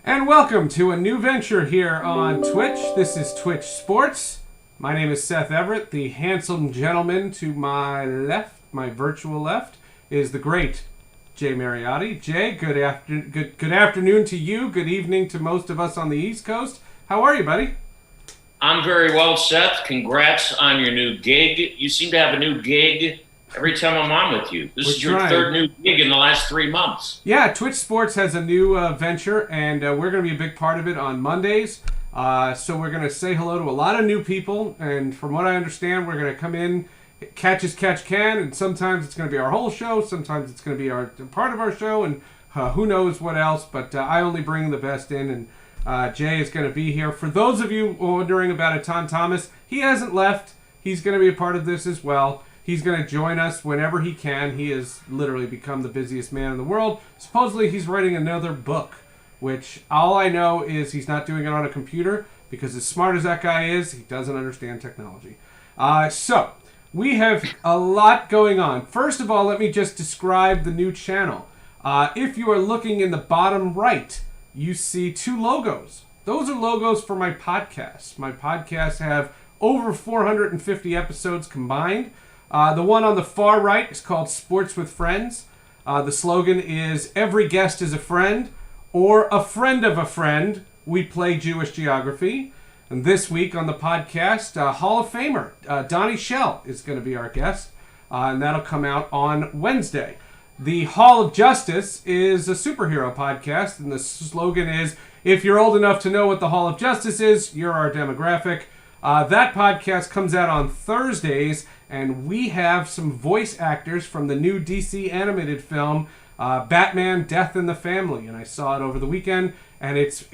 And welcome to a new venture here on Twitch. This is Twitch Sports. My name is Seth Everett. The handsome gentleman to my left, my virtual left, is the great Jay Mariotti. Jay, good afternoon to you. Good evening to most of us on the East Coast. How are you, buddy? I'm very well, Seth. Congrats on your new gig. You seem to have a new gig every time I'm on with you. This is your third new gig in the last 3 months. Yeah, Twitch Sports has a new venture, and we're going to be a big part of it on Mondays. So we're going to say hello to a lot of new people, and from what I understand, we're going to come in, catch as catch can, and sometimes it's going to be our whole show, sometimes it's going to be part of our show, and who knows what else, but I only bring the best in, and Jay is going to be here. For those of you wondering about Etan Thomas, he hasn't left. He's going to be a part of this as well. He's going to join us whenever he can. He has literally become the busiest man in the world. Supposedly he's writing another book, which all I know is he's not doing it on a computer because as smart as that guy is, he doesn't understand technology. So we have a lot going on. First of all, let me just describe the new channel. If you are looking in the bottom right, you see two logos. Those are logos for my podcasts. My podcasts have over 450 episodes combined. The one on the far right is called Sports with Friends. The slogan is, every guest is a friend, or a friend of a friend. We play Jewish geography. And this week on the podcast, Hall of Famer Donnie Shell is going to be our guest, and that'll come out on Wednesday. The Hall of Justice is a superhero podcast, and the slogan is, if you're old enough to know what the Hall of Justice is, you're our demographic. That podcast comes out on Thursdays, and we have some voice actors from the new DC animated film, Batman: Death in the Family, and I saw it over the weekend, and it's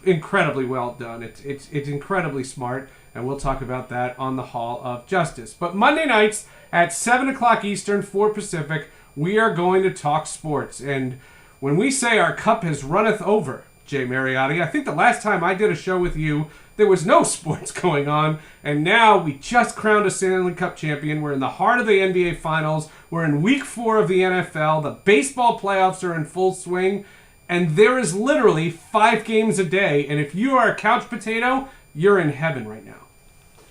incredibly well done. It's incredibly smart, and we'll talk about that on the Hall of Justice. But Monday nights at 7 o'clock Eastern, 4 Pacific, we are going to talk sports. And when we say our cup has runneth over, Jay Mariotti, I think the last time I did a show with you, there was no sports going on, and now we just crowned a Stanley Cup champion. We're in the heart of the NBA Finals. We're in Week 4 of the NFL. The baseball playoffs are in full swing, and there is literally 5 games a day, and if you are a couch potato, you're in heaven right now.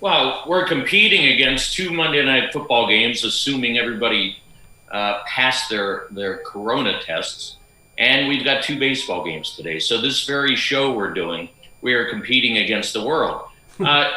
Well, we're competing against 2 Monday Night Football games, assuming everybody passed their corona tests, and we've got 2 baseball games today. So this very show we're doing, we are competing against the world.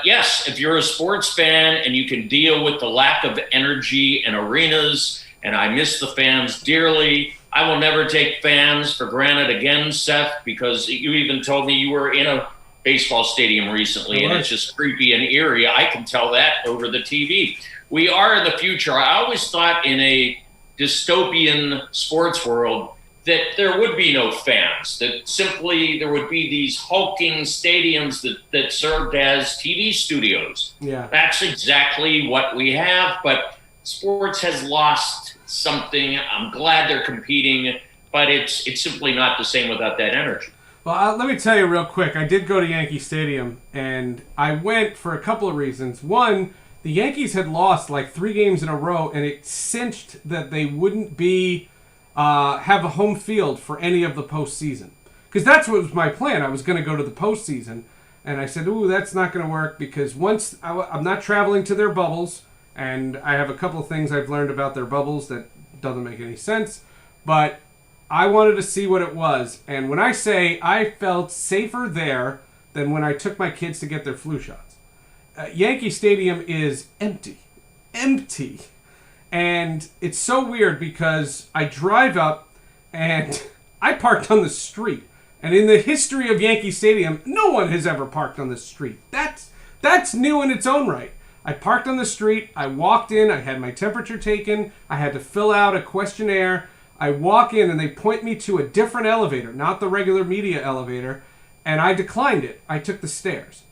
Yes, if you're a sports fan and you can deal with the lack of energy in arenas, and I miss the fans dearly, I will never take fans for granted again, Seth, because you even told me you were in a baseball stadium recently, and it's just creepy and eerie. I can tell that over the TV. We are in the future. I always thought in a dystopian sports world that there would be no fans, that simply there would be these hulking stadiums that served as TV studios. Yeah. That's exactly what we have, but sports has lost something. I'm glad they're competing, but it's simply not the same without that energy. Well, let me tell you real quick. I did go to Yankee Stadium, and I went for a couple of reasons. One, the Yankees had lost like 3 games in a row, and it cinched that they wouldn't be have a home field for any of the postseason. Because that's what was my plan. I was going to go to the postseason. And I said, ooh, that's not going to work because once I'm not traveling to their bubbles, and I have a couple of things I've learned about their bubbles that doesn't make any sense. But I wanted to see what it was. And when I say I felt safer there than when I took my kids to get their flu shots. Yankee Stadium is empty. Empty. And it's so weird because I drive up and I parked on the street. And in the history of Yankee Stadium, no one has ever parked on the street. That's new in its own right. I parked on the street. I walked in. I had my temperature taken. I had to fill out a questionnaire. I walk in and they point me to a different elevator, not the regular media elevator. And I declined it. I took the stairs.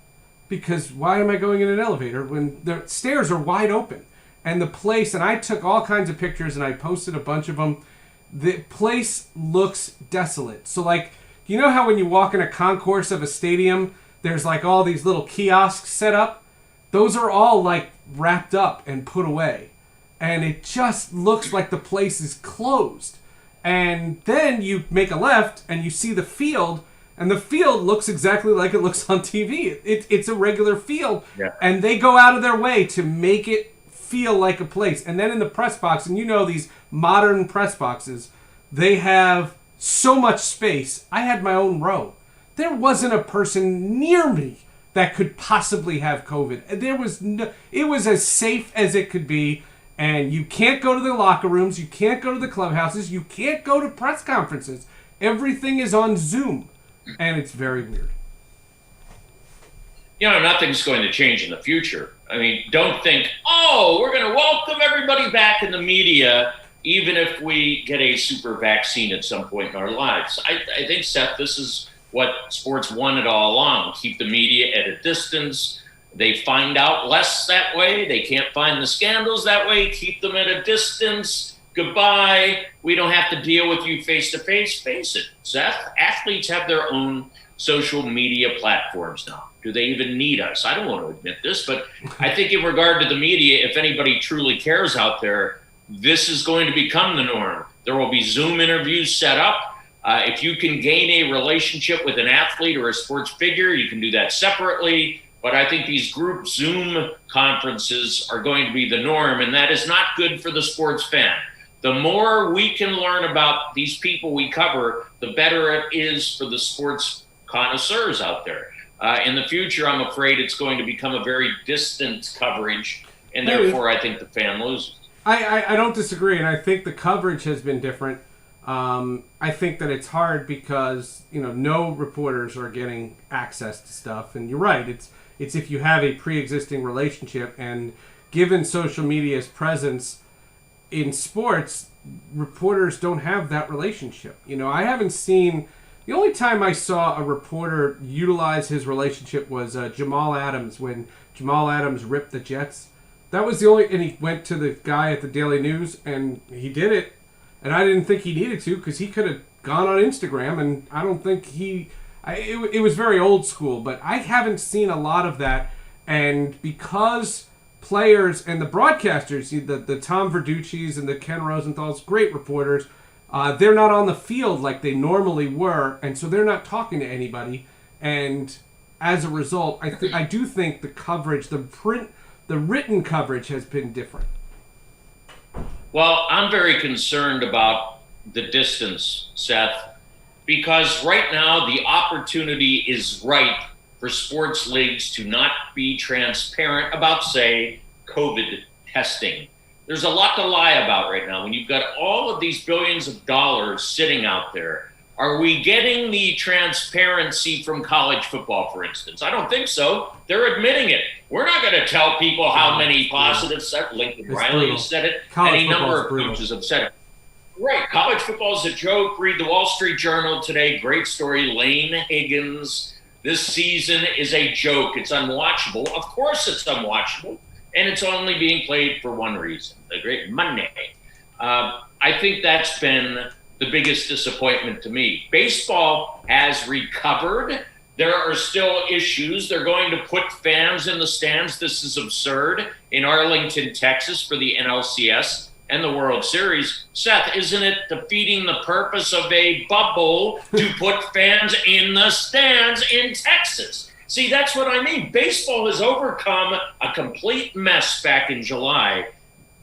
Because why am I going in an elevator when the stairs are wide open? And the place, and I took all kinds of pictures and I posted a bunch of them. The place looks desolate. So like, you know how when you walk in a concourse of a stadium, there's like all these little kiosks set up? Those are all like wrapped up and put away. And it just looks like the place is closed. And then you make a left and you see the field and the field looks exactly like it looks on TV. It's a regular field, Yeah. and they go out of their way to make it feel like a place. And then in the press box, and these modern press boxes, they have so much space. I had my own row. There wasn't a person near me that could possibly have COVID. It was as safe as it could be. And you can't go to the locker rooms. You can't go to the clubhouses. You can't go to press conferences. Everything is on Zoom. And it's very weird. Nothing's going to change in the future. I mean, don't think, we're going to welcome everybody back in the media, even if we get a super vaccine at some point in our lives. I think, Seth, this is what sports wanted all along. Keep the media at a distance. They find out less that way. They can't find the scandals that way. Keep them at a distance. Goodbye. We don't have to deal with you face to face. Face it, Seth. Athletes have their own social media platforms now. Do they even need us? I don't want to admit this, but I think in regard to the media, if anybody truly cares out there, this is going to become the norm. There will be Zoom interviews set up. If you can gain a relationship with an athlete or a sports figure, you can do that separately. But I think these group Zoom conferences are going to be the norm, and that is not good for the sports fan. The more we can learn about these people we cover, the better it is for the sports connoisseurs out there. In the future, I'm afraid it's going to become a very distant coverage, and therefore I think the fan loses. I don't disagree, and I think the coverage has been different. I think that it's hard because, no reporters are getting access to stuff, and you're right, it's if you have a pre-existing relationship, and given social media's presence in sports, reporters don't have that relationship. I haven't seen... The only time I saw a reporter utilize his relationship was Jamal Adams, when Jamal Adams ripped the Jets. That was the only... And he went to the guy at the Daily News, and he did it. And I didn't think he needed to, because he could have gone on Instagram, and I don't think it was very old school, but I haven't seen a lot of that. And because players and the broadcasters, the Tom Verducci's and the Ken Rosenthal's, great reporters, they're not on the field like they normally were, and so they're not talking to anybody. And as a result, I do think the coverage, the written coverage has been different. Well, I'm very concerned about the distance, Seth, because right now the opportunity is ripe for sports leagues to not be transparent about, say, COVID testing. There's a lot to lie about right now. When you've got all of these billions of dollars sitting out there, are we getting the transparency from college football, for instance? I don't think so. They're admitting it. We're not going to tell people how many positives. Lincoln Riley has said it. Any number of coaches have said it. Right. College football is a joke. Read the Wall Street Journal today. Great story. Lane Higgins. This season is a joke. It's unwatchable. Of course it's unwatchable. And it's only being played for one reason, the great Monday. I think that's been the biggest disappointment to me. Baseball has recovered. There are still issues. They're going to put fans in the stands. This is absurd. In Arlington, Texas, for the NLCS and the World Series. Seth, isn't it defeating the purpose of a bubble to put fans in the stands in Texas? See, that's what I mean. Baseball has overcome a complete mess back in July.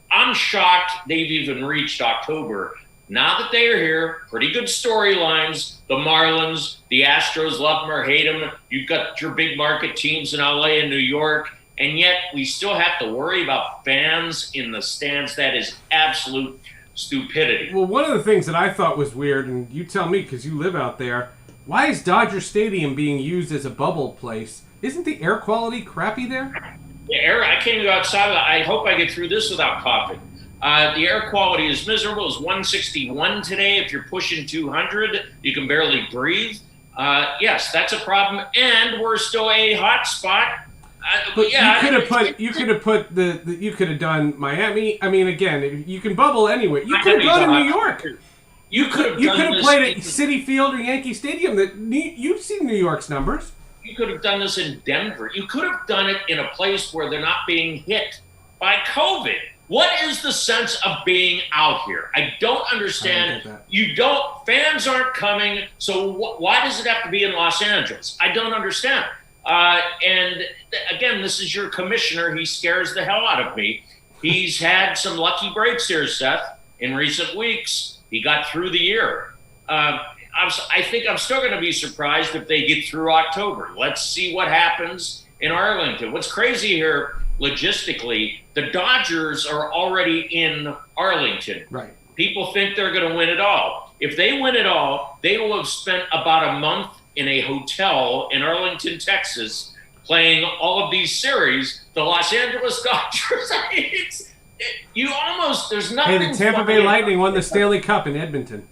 I'm shocked they've even reached October. Now that they are here, pretty good storylines. The Marlins, the Astros, love them or hate them. You've got your big market teams in LA and New York. And yet we still have to worry about fans in the stands. That is absolute stupidity. Well, one of the things that I thought was weird, and you tell me because you live out there, why is Dodger Stadium being used as a bubble place? Isn't the air quality crappy there? The air, I can't go outside. I hope I get through this without coughing. The air quality is miserable. It's 161 today. If you're pushing 200, you can barely breathe. Yes, that's a problem. And we're still a hot spot. But yeah, you could have done Miami. I mean, again, you can bubble anywhere. You could have gone to New York. You could have played at Citi Field or Yankee Stadium. You've seen New York's numbers. You could have done this in Denver. You could have done it in a place where they're not being hit by COVID. What is the sense of being out here? I don't understand. Fans aren't coming, so why does it have to be in Los Angeles? I don't understand. And again, this is your commissioner. He scares the hell out of me. He's had some lucky breaks here, Seth, in recent weeks. He got through the year. I think I'm still going to be surprised if they get through October. Let's see what happens in Arlington. What's crazy here, logistically, the Dodgers are already in Arlington. Right. People think they're going to win it all. If they win it all, they will have spent about a month in a hotel in Arlington, Texas, playing all of these series. The Los Angeles Dodgers, there's nothing. Hey, the Tampa Bay Lightning won the Stanley Cup in Edmonton.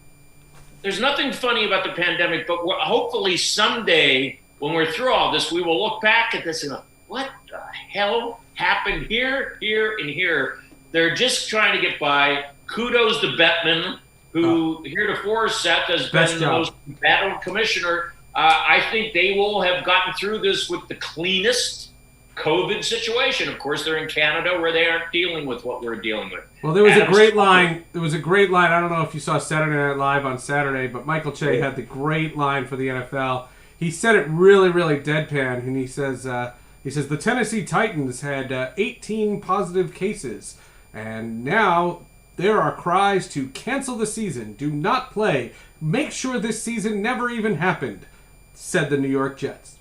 There's nothing funny about the pandemic, but hopefully someday when we're through all this, we will look back at this and go, what the hell happened here, and here? They're just trying to get by. Kudos to Bettman, who heretofore, Seth, has been the most battled commissioner. I think they will have gotten through this with the cleanest COVID situation. Of course, they're in Canada where they aren't dealing with what we're dealing with. Well, there was a great line. There was a great line. I don't know if you saw Saturday Night Live on Saturday, but Michael Che had the great line for the NFL. He said it really, really deadpan, and he says, the Tennessee Titans had 18 positive cases, and now there are cries to cancel the season, do not play, make sure this season never even happened, said the New York Jets.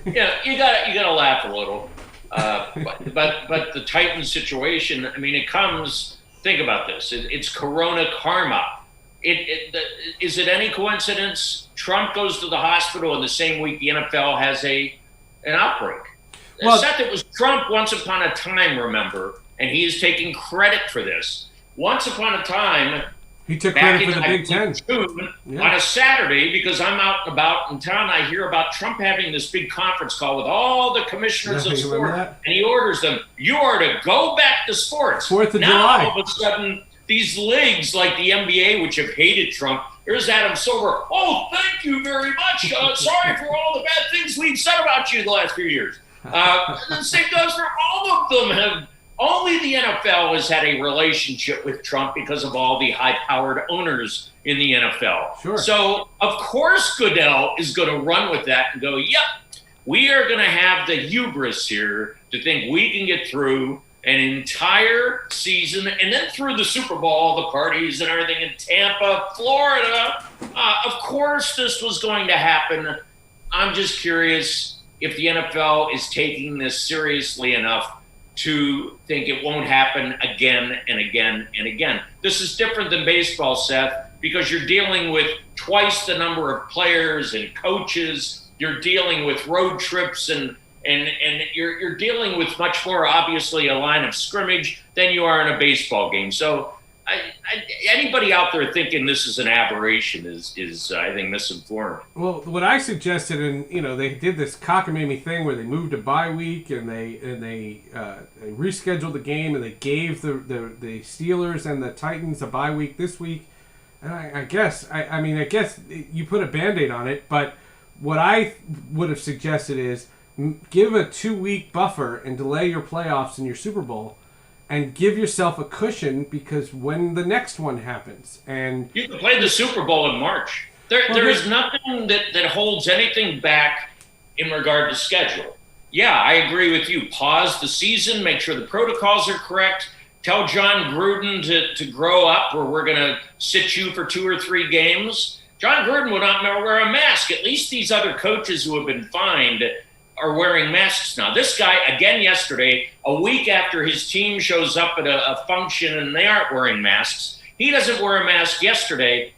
Yeah, you gotta laugh a little, but the Titans situation. I mean, it comes. Think about this. It's Corona karma. Is it any coincidence? Trump goes to the hospital in the same week the NFL has an outbreak. Well, Seth, it was Trump once upon a time, remember, and he is taking credit for this. Once upon a time, he took credit for the Big Ten. June, on a Saturday, because I'm out and about in town, I hear about Trump having this big conference call with all the commissioners of sport, and he orders them, you are to go back to sports. 4th of now, July. All of a sudden, these leagues like the NBA, which have hated Trump, here's Adam Silver. Oh, thank you very much. Sorry for all the bad things we've said about you the last few years. The same goes for all of them. Only the NFL has had a relationship with Trump because of all the high-powered owners in the NFL. Sure. So, of course, Goodell is going to run with that and go, yep, we are going to have the hubris here to think we can get through an entire season and then through the Super Bowl, all the parties and everything in Tampa, Florida. Of course, this was going to happen. I'm just curious if the NFL is taking this seriously enough to think it won't happen again and again and again. This is different than baseball, Seth, because you're dealing with twice the number of players and coaches. You're dealing with road trips and you're dealing with much more, obviously, a line of scrimmage than you are in a baseball game. So anybody out there thinking this is an aberration is I think, misinformed. Well, what I suggested, and they did this cockamamie thing where they moved a bye week and they rescheduled the game and they gave the Steelers and the Titans a bye week this week. And I guess you put a Band-Aid on it, but what I would have suggested is give a 2-week buffer and delay your playoffs and your Super Bowl. And give yourself a cushion because when the next one happens, and you can play the Super Bowl in March. There is nothing that holds anything back in regard to schedule. Yeah, I agree with you. Pause the season, make sure the protocols are correct. Tell John Gruden to grow up, or we're going to sit you for 2 or 3 games. John Gruden would not wear a mask. At least these other coaches who have been fined are wearing masks now. This guy, again yesterday, a week after his team shows up at a function and they aren't wearing masks, he doesn't wear a mask yesterday.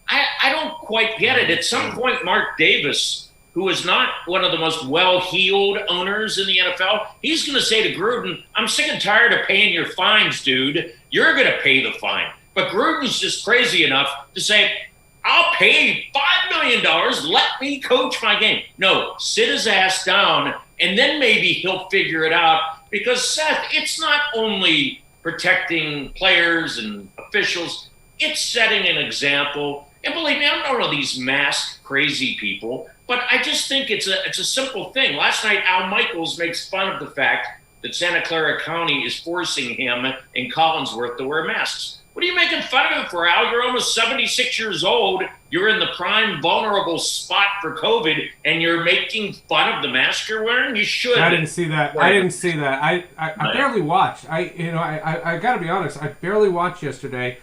I don't quite get it. At some point, Mark Davis, who is not one of the most well-heeled owners in the NFL, he's going to say to Gruden, I'm sick and tired of paying your fines, dude. You're going to pay the fine. But Gruden's just crazy enough to say, I'll pay $5 million. Let me coach my game. No, sit his ass down, and then maybe he'll figure it out. Because, Seth, it's not only protecting players and officials. It's setting an example. And believe me, I'm not one of these mask crazy people, but I just think it's a simple thing. Last night, Al Michaels makes fun of the fact that Santa Clara County is forcing him in Collinsworth to wear masks. What are you making fun of him for, Al? You're almost 76 years old. You're in the prime vulnerable spot for COVID, and you're making fun of the mask you're wearing? You should. I didn't see that. I barely watched. I got to be honest. I barely watched yesterday.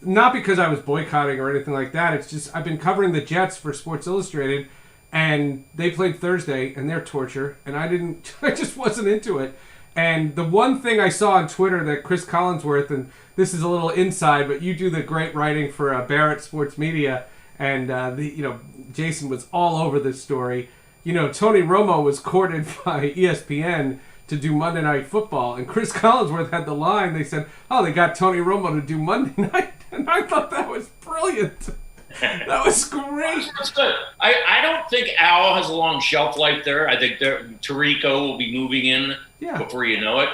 Not because I was boycotting or anything like that. It's just I've been covering the Jets for Sports Illustrated, and they played Thursday, and they're torture, and I just wasn't into it. And the one thing I saw on Twitter that Chris Collinsworth, and this is a little inside, but you do the great writing for Barrett Sports Media, and Jason was all over this story. Tony Romo was courted by ESPN to do Monday Night Football, and Chris Collinsworth had the line. They said, "Oh, they got Tony Romo to do Monday Night," and I thought that was brilliant. That was great. That's good. I don't think Al has a long shelf life there. I think Tirico will be moving in before you know it.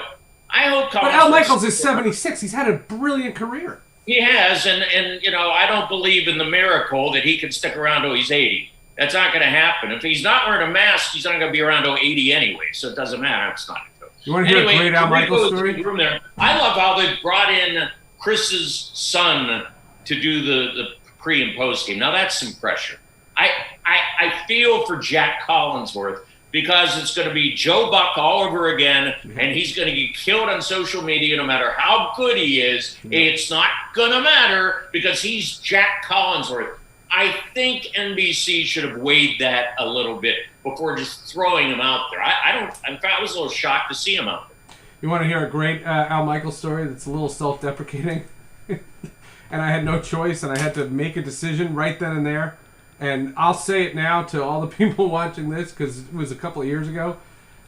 I hope. But Al Michaels is 76. He's had a brilliant career. He has, and I don't believe in the miracle that he can stick around till he's 80. That's not going to happen. If he's not wearing a mask, he's not going to be around till 80 anyway, so it doesn't matter. It's not. You want to hear a great Al Michaels story? There. I love how they brought in Chris's son to do the pre and post game. Now that's some pressure. I feel for Jack Collinsworth because it's going to be Joe Buck all over again, and he's going to get killed on social media no matter how good he is. It's not going to matter because he's Jack Collinsworth. I think NBC should have weighed that a little bit before just throwing him out there. In fact, I was a little shocked to see him out there. You want to hear a great Al Michaels story that's a little self-deprecating? And I had no choice, and I had to make a decision right then and there. And I'll say it now to all the people watching this because it was a couple of years ago.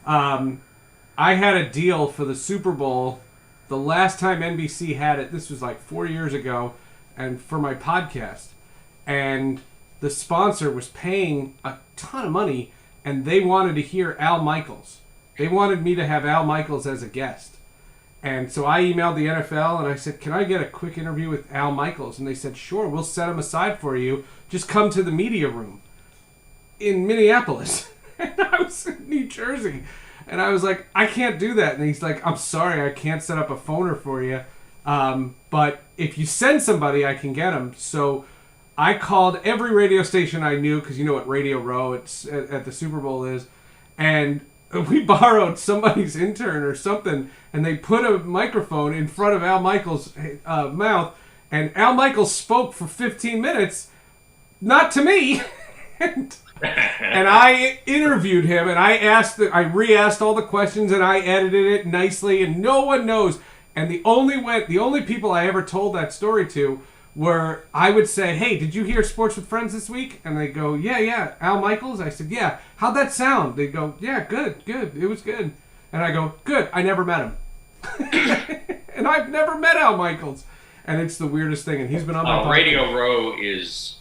I had a deal for the Super Bowl the last time NBC had it. This was like 4 years ago, and for my podcast. And the sponsor was paying a ton of money, and they wanted to hear Al Michaels. They wanted me to have Al Michaels as a guest. And so I emailed the NFL, and I said, can I get a quick interview with Al Michaels? And they said, sure, we'll set him aside for you. Just come to the media room in Minneapolis. And I was in New Jersey. And I was like, I can't do that. And he's like, I'm sorry, I can't set up a phoner for you. But if you send somebody, I can get him. So I called every radio station I knew, because you know what Radio Row at the Super Bowl is, and we borrowed somebody's intern or something, and they put a microphone in front of Al Michaels' mouth, and Al Michaels spoke for 15 minutes, not to me, and I interviewed him, and I re-asked all the questions, and I edited it nicely, and no one knows. And the only people I ever told that story to where I would say, hey, did you hear Sports with Friends this week? And they go, yeah, Al Michaels? I said, yeah. How'd that sound? They go, yeah, good. It was good. And I go, good, I never met him. And I've never met Al Michaels. And it's the weirdest thing. And he's been on my podcast. Radio Row is,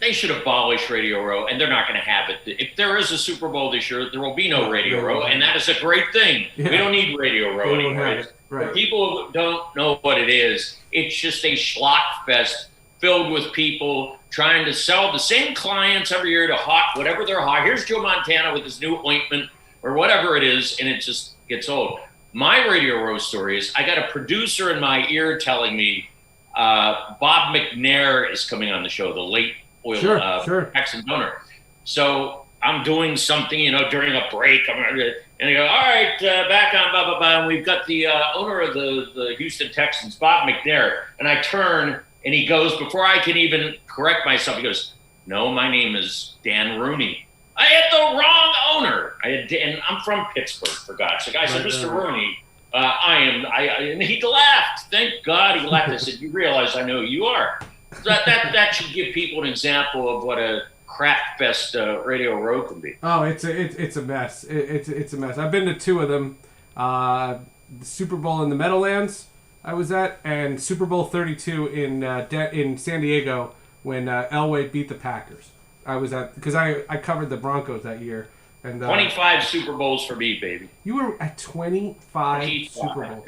they should abolish Radio Row, and they're not going to have it. If there is a Super Bowl this year, there will be no Radio Row, and that is a great thing. Yeah. We don't need Radio Row anymore. Right. For people who don't know what it is, it's just a schlock fest filled with people trying to sell the same clients every year to hawk whatever they're hawk. Here's Joe Montana with his new ointment or whatever it is, and it just gets old. My Radio Row story is I got a producer in my ear telling me Bob McNair is coming on the show, the late oil Texan donor. So I'm doing something, during a break. And I go, all right, back on blah, blah, blah. And we've got the owner of the Houston Texans, Bob McNair. And I turn, and he goes, before I can even correct myself, he goes, no, my name is Dan Rooney. I had the wrong owner. And I'm from Pittsburgh, for God's sake. I said, Mr. Rooney, and he laughed. Thank God he laughed. I said, you realize I know who you are. That should give people an example of what a crap fest Radio Row can be. Oh, it's a mess. It's a mess. I've been to two of them. The Super Bowl in the Meadowlands I was at, and Super Bowl 32 in San Diego when Elway beat the Packers. I was at, because I covered the Broncos that year. And 25 Super Bowls for me, baby. You were at 25 Super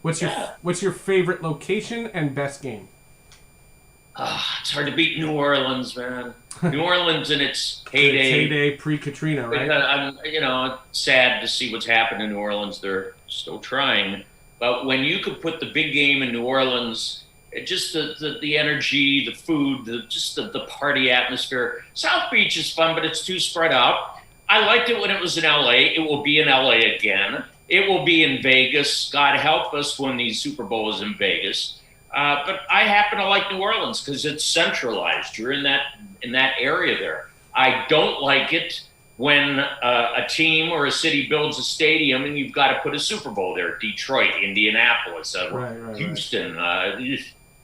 Bowls. Yeah. What's your favorite location and best game? It's hard to beat New Orleans, man. New Orleans in its heyday. Its heyday pre-Katrina, right? I'm, sad to see what's happened in New Orleans. They're still trying. But when you could put the big game in New Orleans, just the energy, the food, the party atmosphere. South Beach is fun, but it's too spread out. I liked it when it was in LA. It will be in LA again. It will be in Vegas. God help us when the Super Bowl is in Vegas. But I happen to like New Orleans because it's centralized. You're in that area there. I don't like it when a team or a city builds a stadium and you've got to put a Super Bowl there. Detroit, Indianapolis, Houston,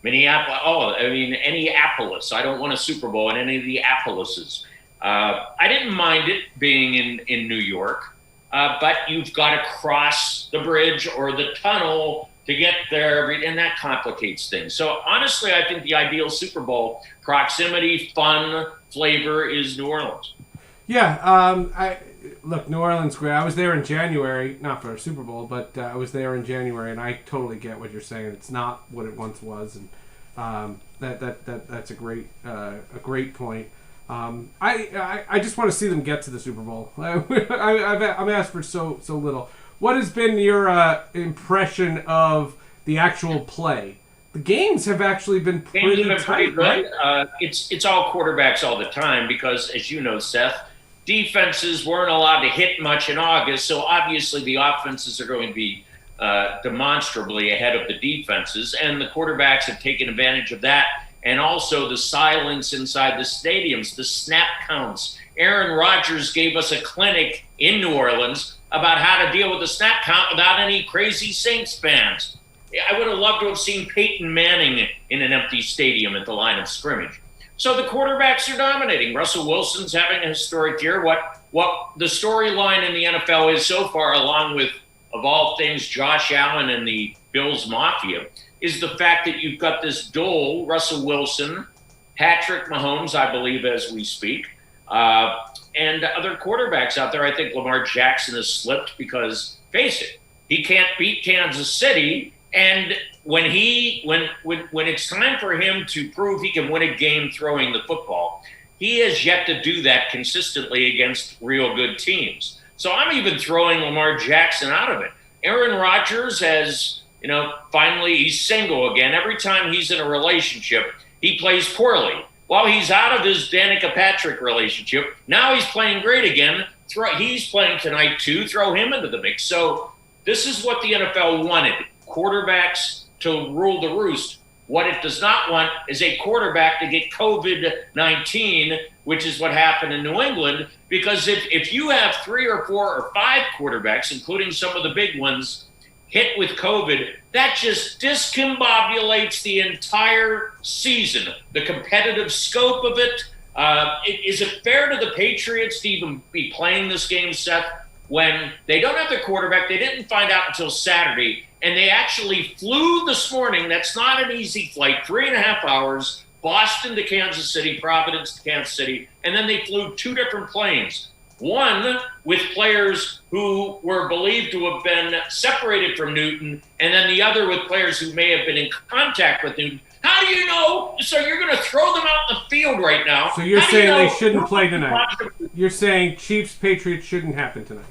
Minneapolis. Oh, I mean, Annapolis. I don't want a Super Bowl in any of the Appalases. I didn't mind it being in New York, but you've got to cross the bridge or the tunnel to get there, and that complicates things. So honestly, I think the ideal Super Bowl proximity, fun, flavor is New Orleans. Yeah, look, New Orleans, great. I was there in January, not for a Super Bowl, but I was there in January, and I totally get what you're saying. It's not what it once was, and that's a great point. I just want to see them get to the Super Bowl. I've asked for so little. What has been your impression of the actual play? The games have actually been pretty tight, good. Right? It's all quarterbacks all the time because, as you know, Seth, defenses weren't allowed to hit much in August, so obviously the offenses are going to be demonstrably ahead of the defenses, and the quarterbacks have taken advantage of that, and also the silence inside the stadiums, the snap counts. Aaron Rodgers gave us a clinic in New Orleans about how to deal with the snap count without any crazy Saints fans. I would have loved to have seen Peyton Manning in an empty stadium at the line of scrimmage. So the quarterbacks are dominating. Russell Wilson's having a historic year. What the storyline in the NFL is so far, along with, of all things, Josh Allen and the Bills Mafia, is the fact that you've got this duel, Russell Wilson, Patrick Mahomes, I believe, as we speak, and other quarterbacks out there. I think Lamar Jackson has slipped because, face it, he can't beat Kansas City. And when it's time for him to prove he can win a game throwing the football, he has yet to do that consistently against real good teams. So I'm even throwing Lamar Jackson out of it. Aaron Rodgers has, finally he's single again. Every time he's in a relationship, he plays poorly. While he's out of his Danica Patrick relationship, now he's playing great again. He's playing tonight too. Throw him into the mix. So this is what the NFL wanted. Quarterbacks to rule the roost. What it does not want is a quarterback to get COVID-19, which is what happened in New England. Because if you have 3 or 4 or 5 quarterbacks, including some of the big ones, hit with COVID, that just discombobulates the entire season, the competitive scope of it. Is it fair to the Patriots to even be playing this game, Seth, when they don't have their quarterback? They didn't find out until Saturday, and they actually flew this morning. That's not an easy flight, 3.5 hours, Boston to Kansas City, Providence to Kansas City, and then they flew 2 different planes. One with players who were believed to have been separated from Newton, and then the other with players who may have been in contact with Newton. How do you know? So you're going to throw them out in the field right now. So you're saying they shouldn't play tonight. You're saying Chiefs-Patriots shouldn't happen tonight.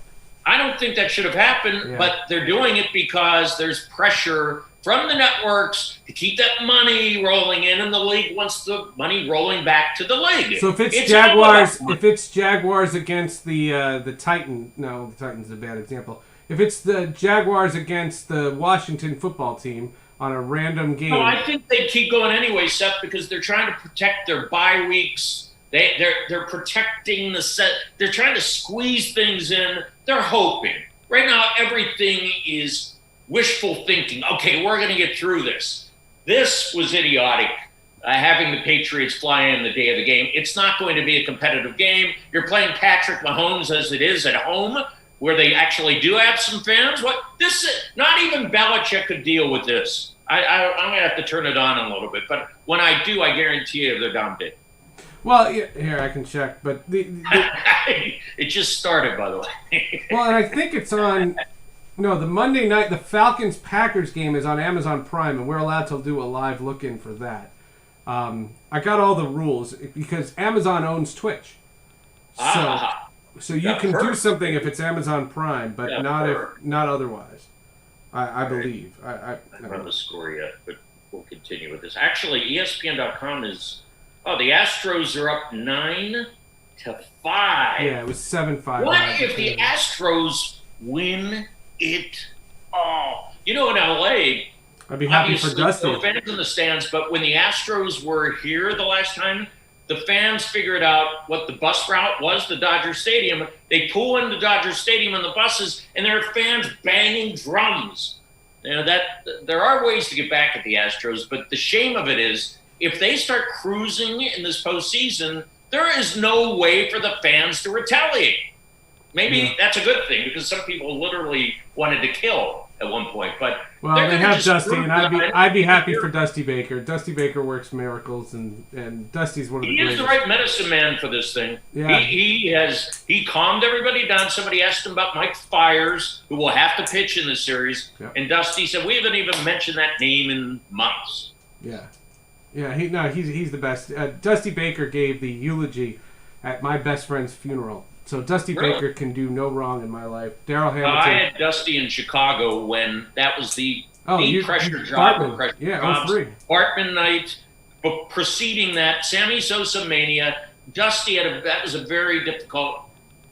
I don't think that should have happened, but they're doing it because there's pressure from the networks to keep that money rolling in, and the league wants the money rolling back to the league. So if it's Jaguars against the Titans, no, the Titans is a bad example. If it's the Jaguars against the Washington football team on a random game, no, I think they keep going anyway, Seth, because they're trying to protect their bye weeks. They're protecting the set. They're trying to squeeze things in. They're hoping. Right now, everything is wishful thinking. Okay, we're going to get through this. This was idiotic, having the Patriots fly in the day of the game. It's not going to be a competitive game. You're playing Patrick Mahomes as it is at home, where they actually do have some fans. Not even Belichick could deal with this. I'm going to have to turn it on a little bit. But when I do, I guarantee you they're down big. Well, here I can check, but it just started, by the way. Well, and I think it's on. No, the Monday night, the Falcons-Packers game is on Amazon Prime, and we're allowed to do a live look-in for that. I got all the rules because Amazon owns Twitch, so you can do something if it's Amazon Prime, but not otherwise. I believe. I don't know the score yet, but we'll continue with this. Actually, ESPN.com is. Oh, the Astros are up 9-5. Yeah, it was 7-5. What if the Astros win it all? You know, in LA, I'd be happy for Dusty. No fans in the stands, but when the Astros were here the last time, the fans figured out what the bus route was to Dodger Stadium. They pull into Dodger Stadium on the buses, and there are fans banging drums. You know, that there are ways to get back at the Astros, but the shame of it is if they start cruising in this postseason, there is no way for the fans to retaliate. Maybe that's a good thing because some people literally wanted to kill at one point. But well, they have Dusty, and I'd be happy for Dusty Baker. Dusty Baker works miracles, and Dusty's one of the greatest. He is the right medicine man for this thing. Yeah. He calmed everybody down. Somebody asked him about Mike Fiers, who will have to pitch in this series, and Dusty said, "We haven't even mentioned that name in months." Yeah. Yeah, he's the best. Dusty Baker gave the eulogy at my best friend's funeral. So Dusty Baker can do no wrong in my life. Daryl Hamilton. I had Dusty in Chicago when that was the pressure job. Bartman. Bartman night. But preceding that, Sammy Sosa mania. Dusty that was a very difficult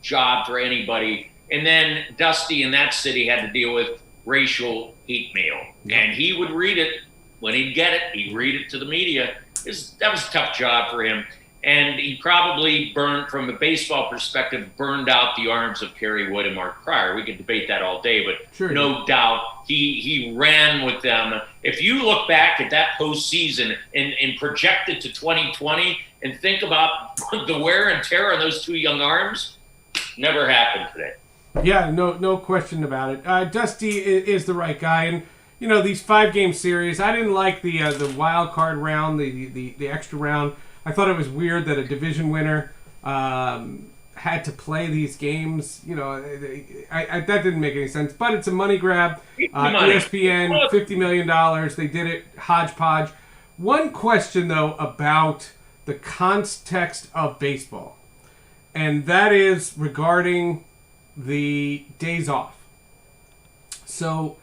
job for anybody. And then Dusty in that city had to deal with racial hate mail. Yep. And he would read it. When he'd get it, he'd read it to the media. That was a tough job for him. And he probably from a baseball perspective, burned out the arms of Kerry Wood and Mark Pryor. We could debate that all day, but no doubt he ran with them. If you look back at that postseason and project it to 2020 and think about the wear and tear on those two young arms, never happened today. Yeah, no question about it. Dusty is the right guy, and you know, these 5-game series, I didn't like the wild card round, the extra round. I thought it was weird that a division winner had to play these games. You know, that didn't make any sense. But it's a money grab. ESPN, $50 million. They did it hodgepodge. One question, though, about the context of baseball, and that is regarding the days off. So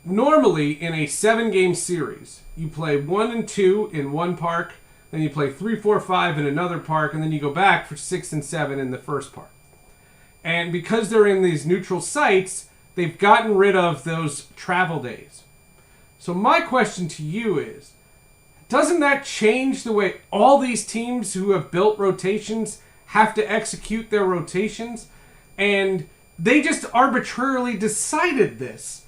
normally, in a 7-game series, you play 1 and 2 in one park, then you play 3, 4, 5 in another park, and then you go back for 6 and 7 in the first park. And because they're in these neutral sites, they've gotten rid of those travel days. So my question to you is, doesn't that change the way all these teams who have built rotations have to execute their rotations? And they just arbitrarily decided this.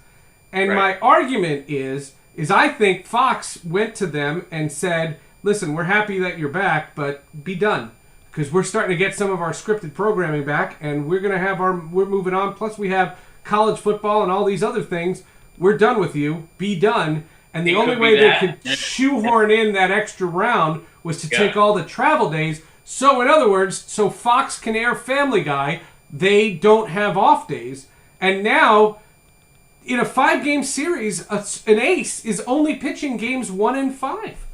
And my argument is I think Fox went to them and said, listen, we're happy that you're back, but be done. Because we're starting to get some of our scripted programming back, and we're moving on. Plus we have college football and all these other things. We're done with you. Be done. And the only way they could shoehorn in that extra round was to take all the travel days. So in other words, so Fox can air Family Guy, they don't have off days. And now, in a 5-game series, an ace is only pitching games 1 and 5.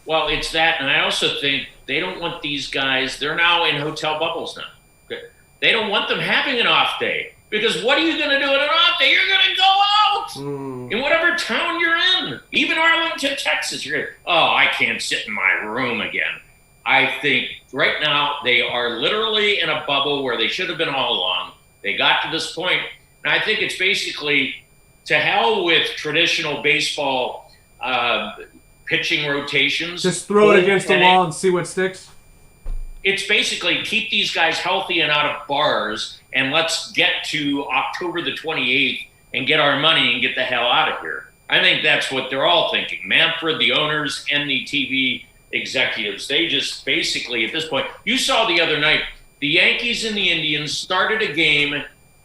Well, it's that, and I also think they don't want these guys, they're now in hotel bubbles now. Okay? They don't want them having an off day, because what are you going to do on an off day? You're going to go out in whatever town you're in. Even Arlington, Texas, you're going to, I can't sit in my room again. I think right now they are literally in a bubble where they should have been all along. They got to this point, and I think it's basically to hell with traditional baseball pitching rotations. Just throw it against the wall and see what sticks? It's basically keep these guys healthy and out of bars, and let's get to October the 28th and get our money and get the hell out of here. I think that's what they're all thinking. Manfred, the owners, and the TV executives, they just basically, at this point, you saw the other night, the Yankees and the Indians started a game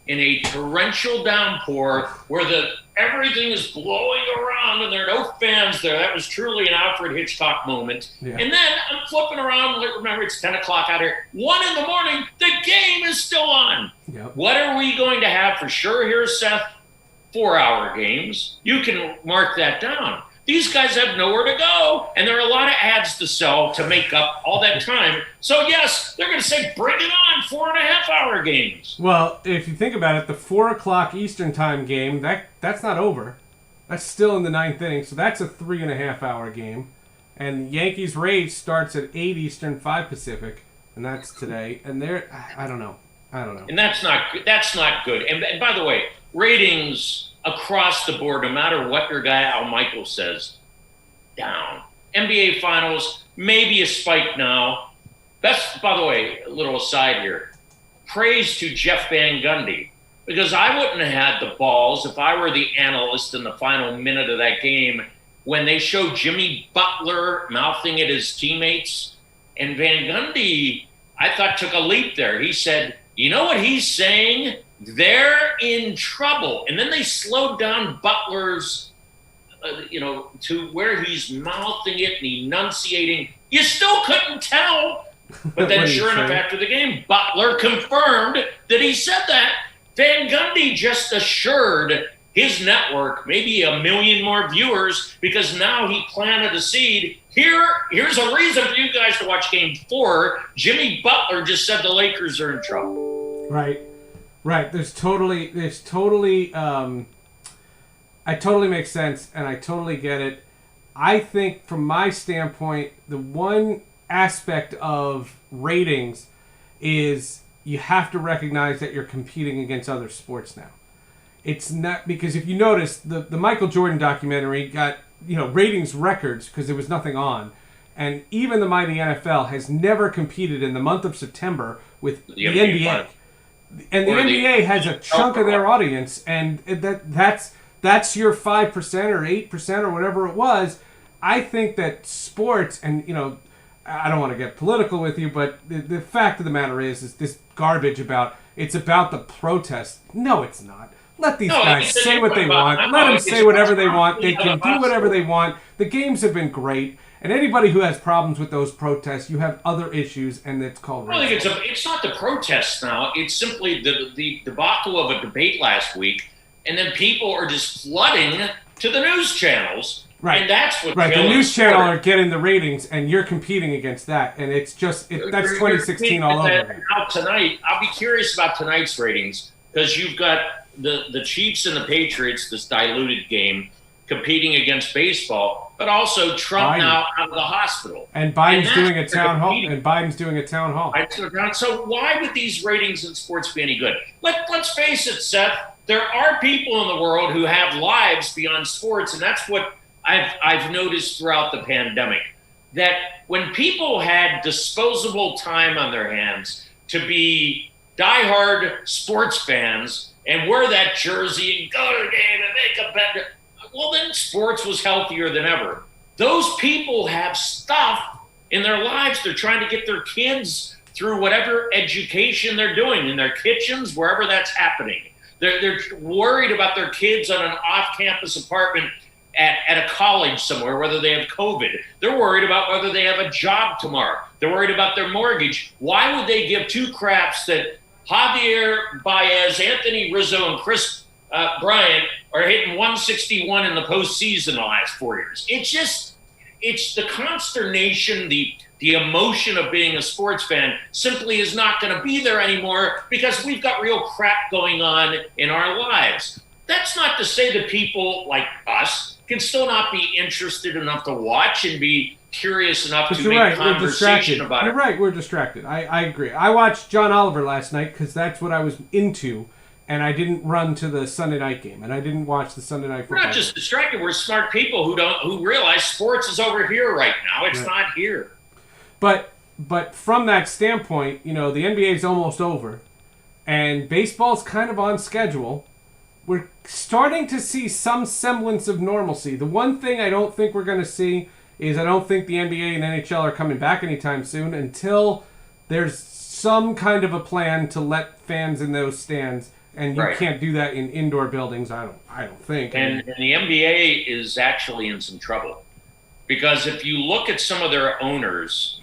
in a torrential downpour where everything is blowing around and there are no fans there. That was truly an Alfred Hitchcock moment. Yeah. And then I'm flipping around. Remember, it's 10 o'clock out here. 1 in the morning, the game is still on. Yep. What are we going to have for sure here, Seth? 4-hour games. You can mark that down. These guys have nowhere to go, and there are a lot of ads to sell to make up all that time. So, yes, they're going to say, bring it on, 4.5-hour games. Well, if you think about it, the 4 o'clock Eastern time game, that's not over. That's still in the 9th inning, so that's a 3.5-hour game. And Yankees-Rays starts at 8 Eastern, 5 Pacific, and that's today. And I don't know. And that's not good. And by the way, ratings across the board, no matter what your guy Al Michael says, down. NBA Finals, maybe a spike now. That's, by the way, a little aside here. Praise to Jeff Van Gundy, because I wouldn't have had the balls if I were the analyst in the final minute of that game when they showed Jimmy Butler mouthing at his teammates. And Van Gundy, I thought, took a leap there. He said, you know what he's saying? They're in trouble. And then they slowed down Butler's, to where he's mouthing it and enunciating. You still couldn't tell. But then sure enough, after the game, Butler confirmed that he said that. Van Gundy just assured his network maybe 1 million more viewers because now he planted a seed. Here's a reason for you guys to watch Game 4. Jimmy Butler just said the Lakers are in trouble. Right. It totally makes sense, and I totally get it. I think from my standpoint, the one aspect of ratings is you have to recognize that you're competing against other sports now. It's not, because if you notice, the Michael Jordan documentary got ratings records because there was nothing on. And even the mighty NFL has never competed in the month of September with the NBA. And the NBA has a chunk of their audience, and that's your 5% or 8% or whatever it was. I think that sports, and I don't want to get political with you, but the fact of the matter is this garbage about it's about the protest. No, it's not. Let these guys say what they want. Let them say whatever they want. They can do whatever they want. The games have been great. And anybody who has problems with those protests, you have other issues, and it's called racism. I think it's not the protests now. It's simply the debacle of a debate last week, and then people are just flooding to the news channels. Right. And that's what the news channel are getting the ratings, and you're competing against that. And it's just that's 2016 all over. Now tonight, I'll be curious about tonight's ratings because you've got the Chiefs and the Patriots, this diluted game, competing against baseball, but also Trump now out of the hospital. And Biden's doing a town hall. So why would these ratings in sports be any good? Let's face it, Seth. There are people in the world who have lives beyond sports, and that's what I've noticed throughout the pandemic. That when people had disposable time on their hands to be diehard sports fans and wear that jersey and go to the game and make a bet, well, then sports was healthier than ever. Those people have stuff in their lives. They're trying to get their kids through whatever education they're doing in their kitchens, wherever that's happening. They're worried about their kids on an off-campus apartment at a college somewhere, whether they have COVID. They're worried about whether they have a job tomorrow. They're worried about their mortgage. Why would they give two craps that Javier Baez, Anthony Rizzo, and Chris Bryant are hitting 161 in the postseason the last 4 years? It's the consternation, the emotion of being a sports fan simply is not going to be there anymore because we've got real crap going on in our lives. That's not to say that people like us can still not be interested enough to watch and be curious enough to make conversation about it. You're right, we're distracted. I agree. I watched John Oliver last night because that's what I was into, and I didn't run to the Sunday night game, and I didn't watch the Sunday night football. We're not just distracted. We're smart people who realize sports is over here right now. It's not here. But from that standpoint, the NBA is almost over, and baseball's kind of on schedule. We're starting to see some semblance of normalcy. The one thing I don't think we're going to see is I don't think the NBA and NHL are coming back anytime soon until there's some kind of a plan to let fans in those stands, and you can't do that in indoor buildings. I don't think. And the NBA is actually in some trouble because if you look at some of their owners,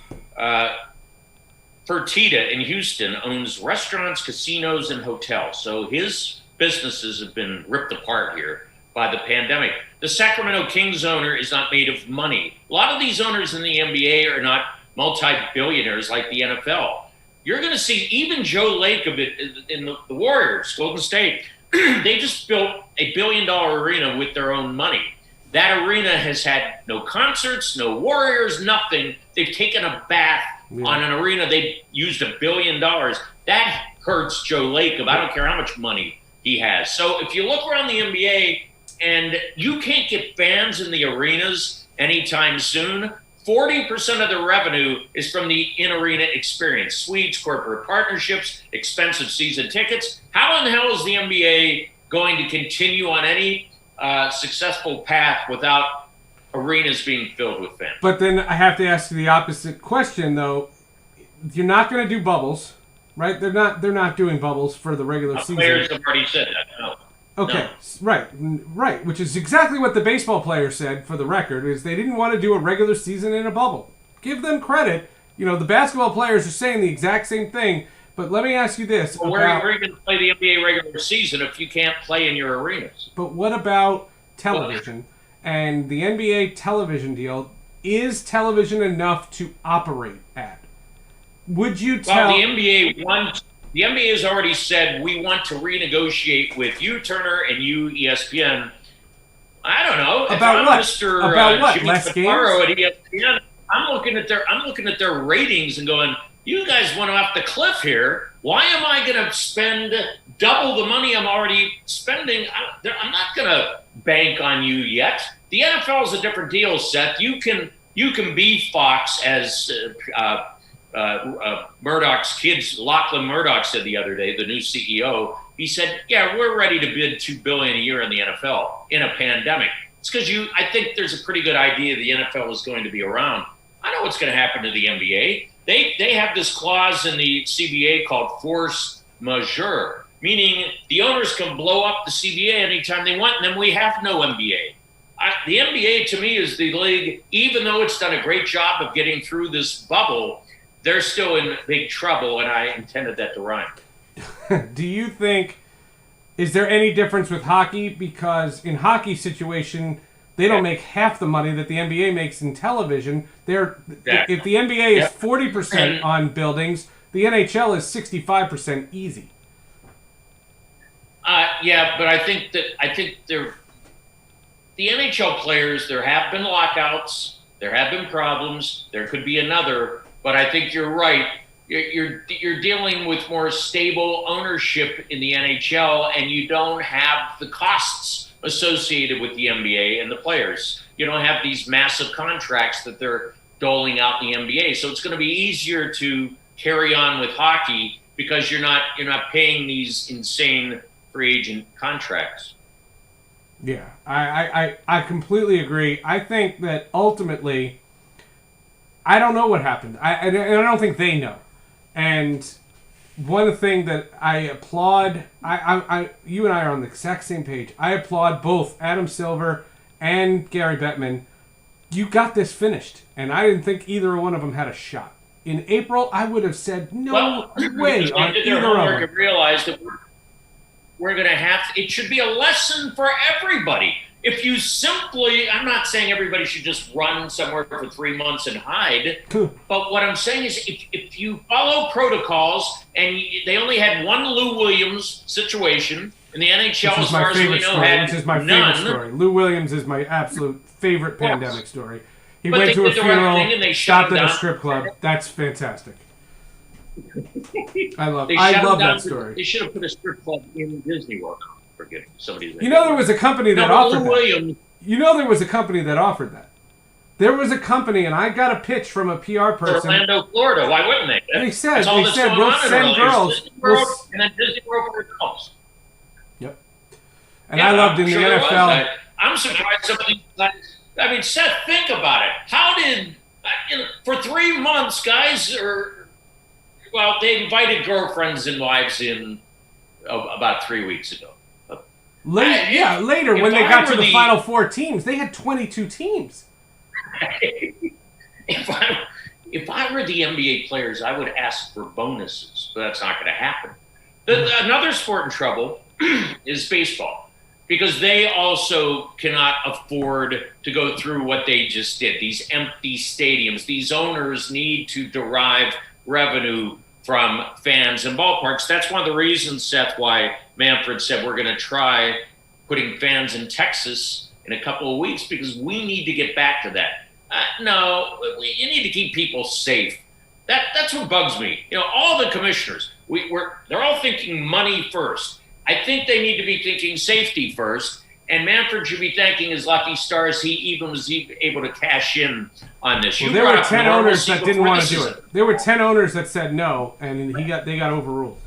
Fertitta in Houston owns restaurants, casinos, and hotels. So his businesses have been ripped apart here by the pandemic. The Sacramento Kings owner is not made of money. A lot of these owners in the NBA are not multi-billionaires like the NFL. You're going to see even Joe Lake of it in the Warriors, Golden State. They just built a $1 billion arena with their own money. That arena has had no concerts, no Warriors, nothing. They've taken a bath on an arena. They used $1 billion. That hurts Joe Lake. I don't care how much money he has. So if you look around the NBA and you can't get fans in the arenas anytime soon, 40% of the revenue is from the in-arena experience. Suites, corporate partnerships, expensive season tickets. How in the hell is the NBA going to continue on any successful path without arenas being filled with fans? But then I have to ask you the opposite question, though. You're not going to do bubbles, right? They're not doing bubbles for the regular season. Players have already said that. No. Okay, no. Right, which is exactly what the baseball players said, for the record, is they didn't want to do a regular season in a bubble. Give them credit. The basketball players are saying the exact same thing, but let me ask you this. Well, where are you going to play the NBA regular season if you can't play in your arenas? But what about television and the NBA television deal? Is television enough to operate at? Would you tell... Well, the NBA has already said we want to renegotiate with you, Turner, and you, ESPN. I don't know. About what? Mr. About what? Jimmy Less Fitaro games? at ESPN. I'm looking at their ratings and going, you guys went off the cliff here. Why am I going to spend double the money I'm already spending? I'm not going to bank on you yet. The NFL is a different deal, Seth. You can be Fox, as Murdoch's kids, Lachlan Murdoch said the other day, the new CEO. He said, "Yeah, we're ready to bid $2 billion a year in the NFL in a pandemic." It's because I think there's a pretty good idea the NFL is going to be around. I know what's going to happen to the NBA. They have this clause in the CBA called force majeure, meaning the owners can blow up the CBA anytime they want, and then we have no NBA. The NBA, to me, is the league, even though it's done a great job of getting through this bubble, they're still in big trouble, and I intended that to rhyme. Do you think, is there any difference with hockey? Because in hockey situation, they don't make half the money that the NBA makes in television. If the NBA is 40% on buildings, the NHL is 65% easy. But I think the NHL players, there have been lockouts, there have been problems, there could be another, but I think you're right. You're dealing with more stable ownership in the NHL, and you don't have the costs associated with the NBA and the players. You don't have these massive contracts that they're doling out in the NBA. So it's going to be easier to carry on with hockey because you're not paying these insane free agent contracts. Yeah, I completely agree. I think that ultimately, I don't know what happened. And I don't think they know. And one thing that I applaud, you and I are on the exact same page. I applaud both Adam Silver and Gary Bettman. You got this finished, and I didn't think either one of them had a shot. In April, I would have said no way on either of them. And realized that we're going to have. It should be a lesson for everybody. If you simply, I'm not saying everybody should just run somewhere for 3 months and hide, but what I'm saying is if you follow protocols, and they only had one Lou Williams situation in the NHL, as far as we know, which is my favorite story. Lou Williams is my absolute favorite pandemic story. He went to a funeral, stopped at a strip club. That's fantastic. I love that story. They should have put a strip club in Disney World. Forgetting somebody's name. There was a company that offered that. There was a company that offered that. There was a company, and I got a pitch from a PR person. Orlando, Florida. Why wouldn't they? They said we'll send girls. And then Disney World for girls. Yep. And I loved in the NFL. I'm surprised some of these guys. I mean, Seth, think about it. How did for 3 months, guys they invited girlfriends and wives in about 3 weeks ago. Later when they got to the final 4 teams, they had 22 teams. If I were the NBA players, I would ask for bonuses, but that's not going to happen. Another sport in trouble is baseball. because they also cannot afford to go through what they just did. These empty stadiums, these owners need to derive revenue from fans and ballparks. That's one of the reasons, Seth, why Manfred said we're going to try putting fans in Texas in a couple of weeks, because we need to get back to that. No, you need to keep people safe. That's what bugs me. All the commissioners, they're all thinking money first. I think they need to be thinking safety first. And Manfred should be thanking his lucky stars he even was able to cash in on this. Well, there were 10 owners that didn't want to do it. There were 10 owners that said no, and they got overruled.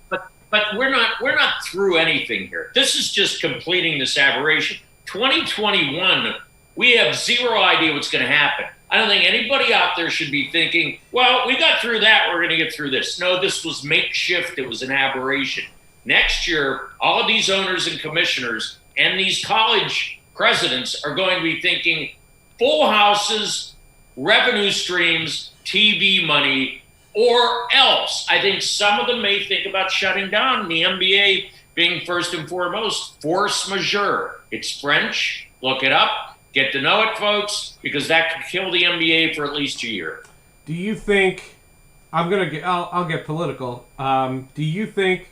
But we're not through anything here. This is just completing this aberration. 2021, we have zero idea what's going to happen. I don't think anybody out there should be thinking, well, we got through that, we're going to get through this. No, this was makeshift. It was an aberration. Next year, all of these owners and commissioners and these college presidents are going to be thinking full houses, revenue streams, TV money, or else. I think some of them may think about shutting down, the NBA being first and foremost, force majeure. It's French. Look it up. Get to know it, folks, because that could kill the NBA for at least a year. Do you think, I'll get political. Do you think,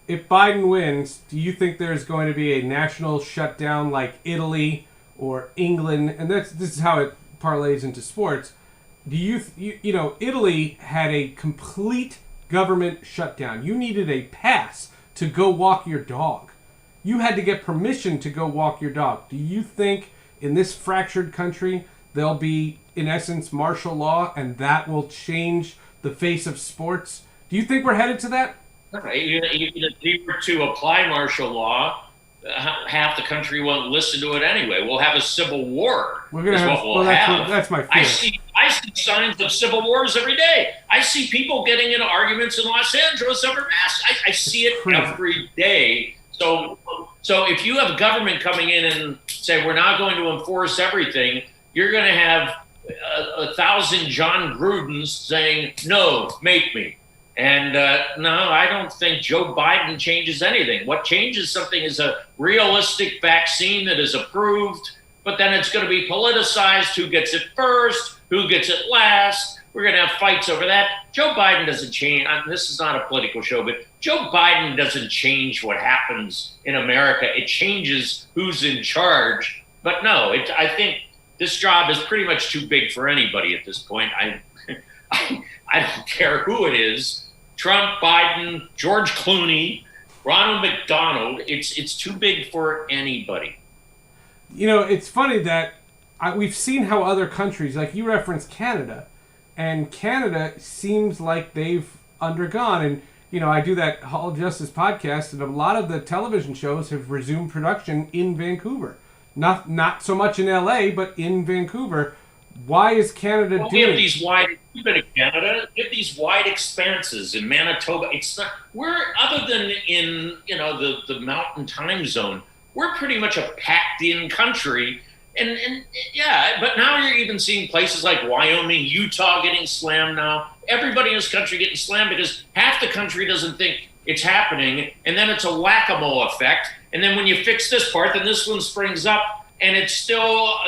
if Biden wins, do you think there's going to be a national shutdown like Italy or England? And this is how it parlays into sports. Do you Italy had a complete government shutdown. You needed a pass to go walk your dog. You had to get permission to go walk your dog. Do you think in this fractured country there'll be, in essence, martial law, and that will change the face of sports? Do you think we're headed to that? Even if we were to apply martial law, half the country won't listen to it anyway. We'll have a civil war. We're gonna have. That's my fear. I see signs of civil wars every day. I see people getting into arguments in Los Angeles over masks. I see it every day. So if you have government coming in and say we're not going to enforce everything, you're going to have 1,000 John Grudens saying no, make me. And no, I don't think Joe Biden changes anything. What changes something is a realistic vaccine that is approved, but then it's going to be politicized. Who gets it first? Who gets it last? We're going to have fights over that. Joe Biden doesn't change. This is not a political show, but Joe Biden doesn't change what happens in America. It changes who's in charge. But no, I think this job is pretty much too big for anybody at this point. I don't care who it is. Trump, Biden, George Clooney, Ronald McDonald. It's too big for anybody. It's funny that we've seen how other countries, like you referenced Canada, and Canada seems like they've undergone. And, I do that Hall of Justice podcast, and a lot of the television shows have resumed production in Vancouver. Not so much in LA, but in Vancouver. Why is Canada doing? We have these wide. You've been to Canada. We have these wide expanses in Manitoba. It's not. We're other than in the mountain time zone. We're pretty much a packed-in country, and yeah. But now you're even seeing places like Wyoming, Utah getting slammed now. Everybody in this country getting slammed because half the country doesn't think it's happening, and then it's a whack-a-mole effect. And then when you fix this part, then this one springs up, and it's still.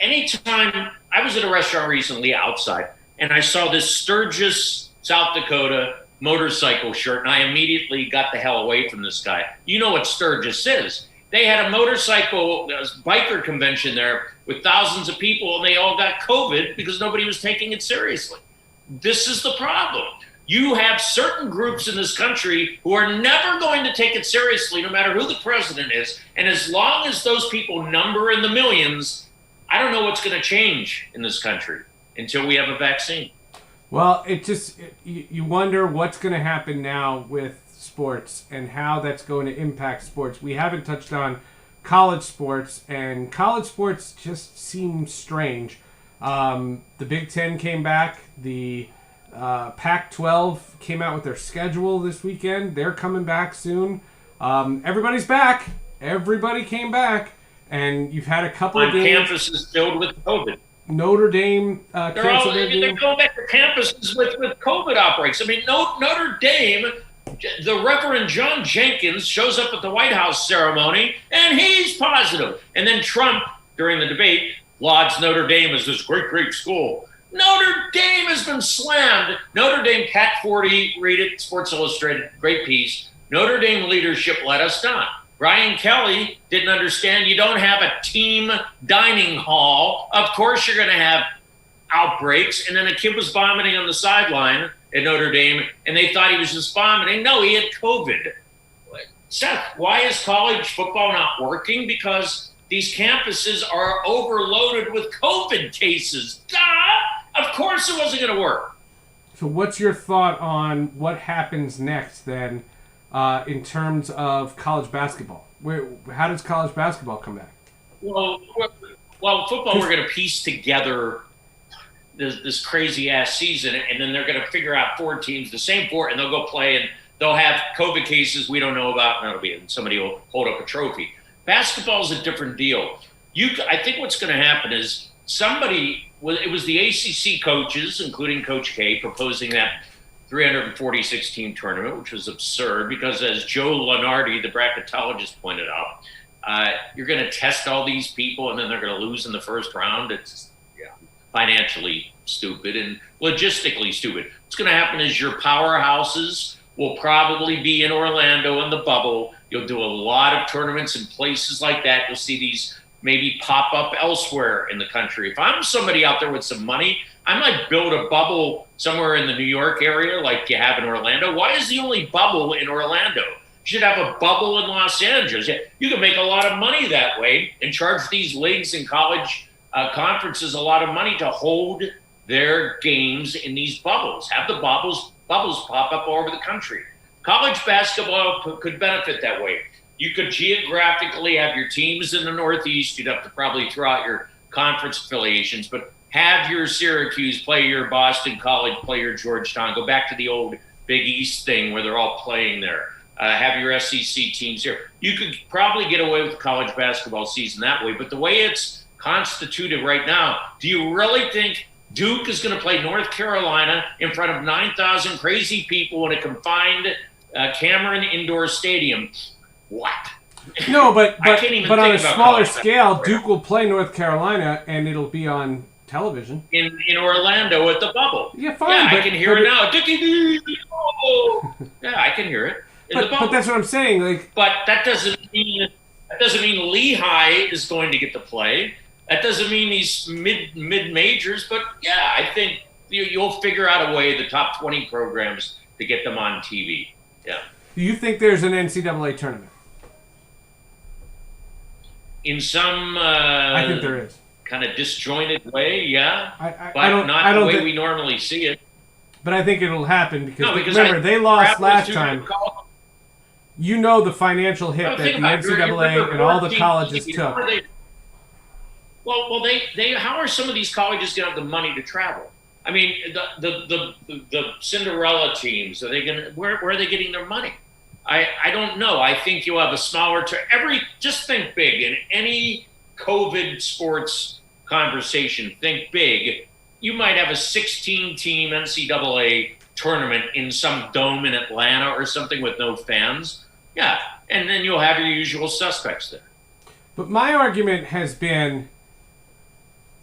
Anytime I was at a restaurant recently outside and I saw this Sturgis, South Dakota motorcycle shirt, and I immediately got the hell away from this guy. You know what Sturgis is. They had a motorcycle biker convention there with thousands of people, and they all got COVID because nobody was taking it seriously. This is the problem. You have certain groups in this country who are never going to take it seriously, no matter who the president is. And as long as those people number in the millions, I don't know what's going to change in this country until we have a vaccine. Well, you wonder what's going to happen now with sports and how that's going to impact sports. We haven't touched on college sports, and college sports just seem strange. The Big Ten came back. The Pac-12 came out with their schedule this weekend. They're coming back soon. Everybody's back. Everybody came back. And you've had a couple of games. Campuses filled with COVID. Notre Dame canceled their game. They're going back to campuses with COVID outbreaks. I mean, Notre Dame The Reverend John Jenkins shows up at the White House ceremony, and he's positive. And then Trump, during the debate, lauds Notre Dame as this great, great school. Notre Dame has been slammed. Notre Dame, Pat Forty, read it, Sports Illustrated, great piece. Notre Dame leadership let us down. Brian Kelly didn't understand you don't have a team dining hall. Of course you're going to have outbreaks. And then a kid was vomiting on the sideline at Notre Dame, and they thought he was just vomiting. No, he had COVID. Seth, why is college football not working? Because these campuses are overloaded with COVID cases. Duh! Of course it wasn't going to work. So what's your thought on what happens next then in terms of college basketball? How does college basketball come back? Well, football, we're going to piece together this crazy-ass season, and then they're going to figure out 4 teams, the same 4, and they'll go play, and they'll have COVID cases we don't know about, and somebody will hold up a trophy. Basketball is a different deal. I think what's going to happen is it was the ACC coaches, including Coach K, proposing that 346-team tournament, which was absurd because, as Joe Lunardi, the bracketologist, pointed out, you're going to test all these people and then they're going to lose in the first round. It's financially stupid and logistically stupid. What's going to happen is your powerhouses will probably be in Orlando in the bubble. You'll do a lot of tournaments in places like that. You'll see these maybe pop up elsewhere in the country. If I'm somebody out there with some money, I might build a bubble somewhere in the New York area like you have in Orlando. Why is the only bubble in Orlando? You should have a bubble in Los Angeles. You can make a lot of money that way and charge these leagues and college conferences a lot of money to hold their games in these bubbles. Have the bubbles pop up all over the country. College basketball could benefit that way. You could geographically have your teams in the Northeast. You'd have to probably throw out your conference affiliations, but have your Syracuse play your Boston College, play your Georgetown. Go back to the old Big East thing where they're all playing there. Have your SEC teams here. You could probably get away with college basketball season that way, but the way it's constituted right now, do you really think Duke is going to play North Carolina in front of 9,000 crazy people in a confined Cameron Indoor Stadium? What? No, but on a smaller scale, basketball. Duke will play North Carolina, and it'll be on television in Orlando at the bubble. Yeah, fine. Yeah, I can hear it now. Yeah, I can hear it. But that's what I'm saying. But that doesn't mean Lehigh is going to get to play. That doesn't mean these mid majors. But yeah, I think you'll figure out a way, the top 20 programs, to get them on TV. Yeah. Do you think there's an NCAA tournament? In some I think there is. Kind of disjointed way, yeah. I don't the way we normally see it. But I think it'll happen because remember, they lost last time. You know the financial hit that the NCAA and all the colleges took. Well, they how are some of these colleges going to have the money to travel? I mean, the Cinderella teams, are they going to where are they getting their money? I don't know. I think you'll have a smaller just think big in any COVID sports conversation. Think big. You might have a 16-team NCAA tournament in some dome in Atlanta or something with no fans. Yeah, and then you'll have your usual suspects there. But my argument has been,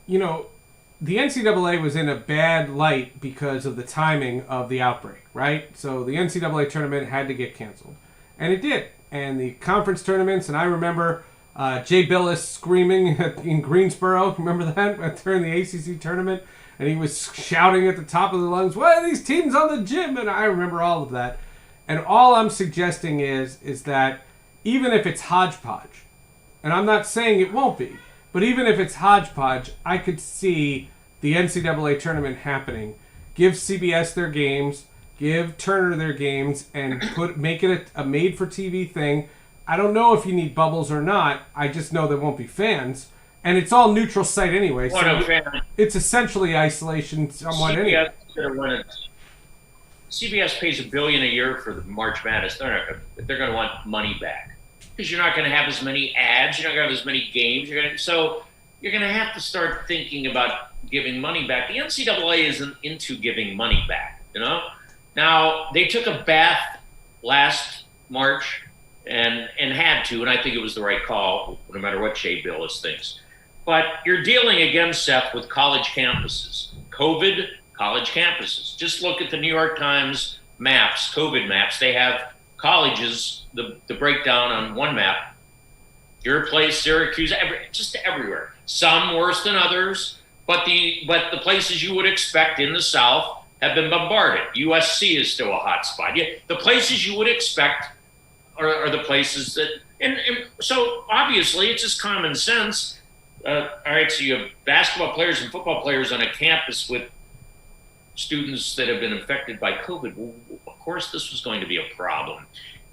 the NCAA was in a bad light because of the timing of the outbreak, right? So the NCAA tournament had to get canceled. And it did. And the conference tournaments, and I remember Jay Billis screaming in Greensboro, remember that, during the ACC tournament? And he was shouting at the top of the lungs, "Why are these teams on the gym?" And I remember all of that. And all I'm suggesting is that even if it's hodgepodge, and I'm not saying it won't be, but even if it's hodgepodge, I could see the NCAA tournament happening. Give CBS their games, give Turner their games, and make it a made-for-TV thing. I don't know if you need bubbles or not. I just know there won't be fans. And it's all neutral site anyway, so it's essentially isolation somewhat anyway. CBS pays $1 billion a year for the March Madness. They're going to want money back because you're not going to have as many ads. You're not going to have as many games. So you're going to have to start thinking about giving money back. The NCAA isn't into giving money back, Now, they took a bath last March and had to, and I think it was the right call, no matter what Shea Billis thinks. But you're dealing again, Seth, with college campuses. COVID, college campuses. Just look at the New York Times maps, COVID maps. They have colleges, the breakdown on one map. Your place, Syracuse, just everywhere. Some worse than others, but the places you would expect in the South have been bombarded. USC is still a hot spot. Yeah, the places you would expect are the places that, and so obviously it's just common sense. All right, so you have basketball players and football players on a campus with students that have been infected by COVID. Well, of course, this was going to be a problem.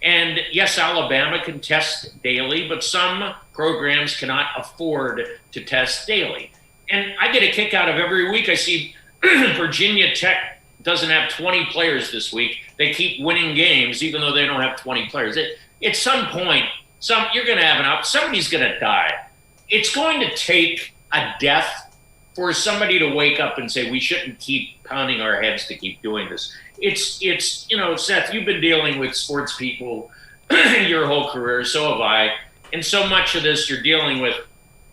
And yes, Alabama can test daily, but some programs cannot afford to test daily. And I get a kick out of every week I see Virginia Tech doesn't have 20 players this week. They keep winning games even though they don't have 20 players. At some point, you're going to have somebody's going to die. It's going to take a death for somebody to wake up and say, we shouldn't keep pounding our heads to keep doing this. It's Seth, you've been dealing with sports people your whole career, so have I. And so much of this, you're dealing with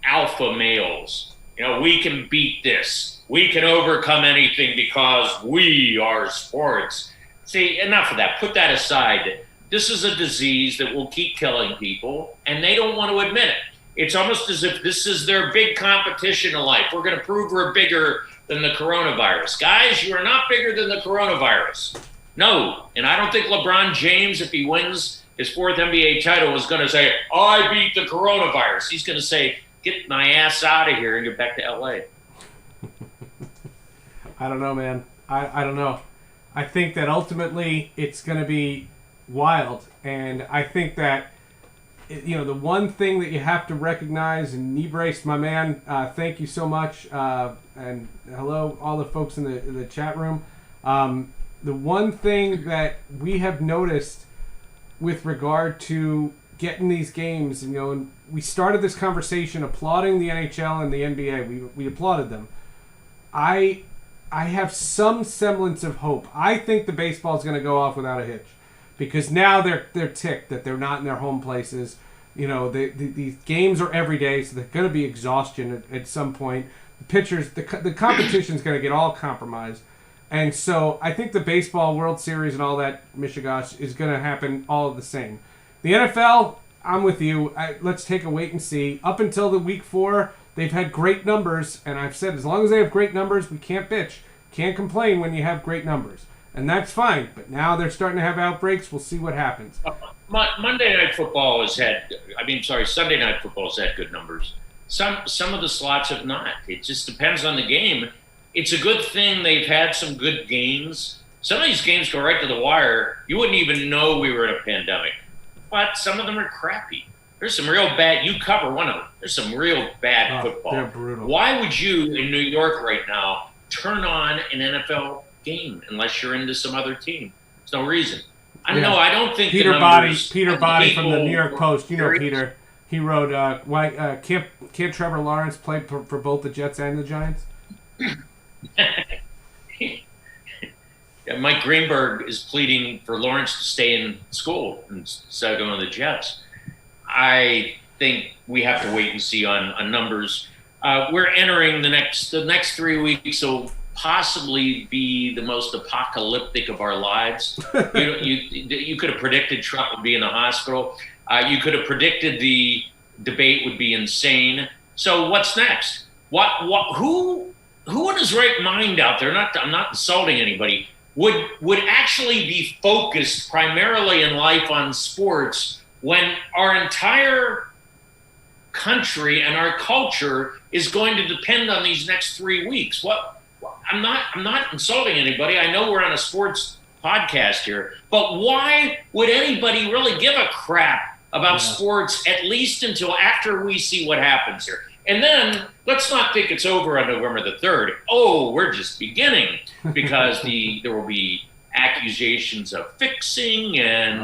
alpha males. We can beat this. We can overcome anything because we are sports. See, enough of that. Put that aside. This is a disease that will keep killing people, and they don't want to admit it. It's almost as if this is their big competition in life. We're going to prove we're bigger than the coronavirus. Guys, you are not bigger than the coronavirus. No. And I don't think LeBron James, if he wins his 4th NBA title, is going to say, I beat the coronavirus. He's going to say, get my ass out of here and get back to L.A. I don't know, man. I don't know. I think that ultimately it's going to be wild. And I think that, the one thing that you have to recognize, and Niebrace, my man, thank you so much. And hello, all the folks in the chat room. The one thing that we have noticed with regard to getting these games, and we started this conversation applauding the NHL and the NBA. We applauded them. I have some semblance of hope. I think the baseball is going to go off without a hitch, because now they're ticked that they're not in their home places. These games are every day, so there's going to be exhaustion at some point. The pitchers, the competition is going to get all compromised. And so I think the baseball World Series and all that, Mishigosh, is going to happen all the same. The NFL, I'm with you. Let's take a wait and see. Up until the week 4, they've had great numbers, and I've said as long as they have great numbers, we can't bitch. Can't complain when you have great numbers. And that's fine. But now they're starting to have outbreaks. We'll see what happens. Sunday Night Football has had good numbers. Some of the slots have not. It just depends on the game. It's a good thing they've had some good games. Some of these games go right to the wire. You wouldn't even know we were in a pandemic. But some of them are crappy. There's some real bad. You cover one of them. There's some real bad football. They're brutal. Why would you, in New York right now, turn on an NFL game unless you're into some other team? There's no reason. I don't think Peter Body from the New York Post. Peter. He wrote, "Why can't Trevor Lawrence play for both the Jets and the Giants?" Mike Greenberg is pleading for Lawrence to stay in school instead of going to the Jets. I think we have to wait and see on numbers. We're entering the next 3 weeks, so possibly be the most apocalyptic of our lives. You could have predicted Trump would be in the hospital. You could have predicted the debate would be insane. So what's next? Who in his right mind out there? I'm not insulting anybody. Would actually be focused primarily in life on sports when our entire country and our culture is going to depend on these next 3 weeks? I'm not insulting anybody. I know we're on a sports podcast here, but why would anybody really give a crap about sports, at least until after we see what happens here? And then let's not think it's over on November the 3rd. Oh, we're just beginning, because there will be accusations of fixing and